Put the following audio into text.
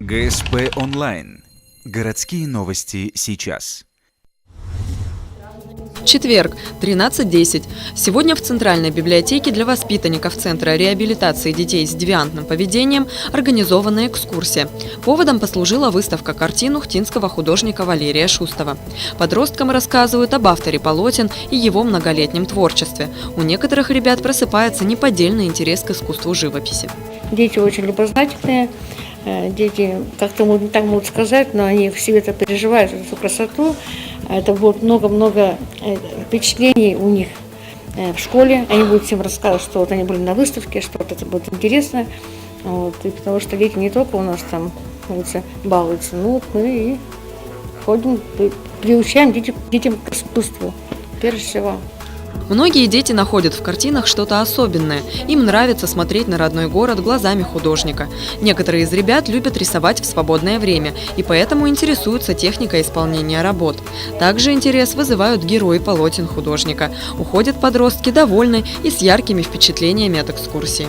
ГСП онлайн. Городские новости сейчас. Четверг, 13:10. Сегодня в Центральной библиотеке для воспитанников Центра реабилитации детей с девиантным поведением организована экскурсия. Поводом послужила выставка картин ухтинского художника Валерия Шустова. Подросткам рассказывают об авторе полотен и его многолетнем творчестве. У некоторых ребят просыпается неподдельный интерес к искусству живописи. Дети очень любознательные. Дети, как-то не так могут сказать, но они в себе это переживают, эту красоту. Это будет много-много впечатлений у них в школе. Они будут всем рассказывать, что вот они были на выставке, что вот это будет интересно. Вот. И потому что дети не только у нас там балуются, но вот мы и ходим, приучаем детям к искусству, прежде всего. Многие дети находят в картинах что-то особенное. Им нравится смотреть на родной город глазами художника. Некоторые из ребят любят рисовать в свободное время и поэтому интересуются техникой исполнения работ. Также интерес вызывают герои полотен художника. Уходят подростки довольны и с яркими впечатлениями от экскурсии.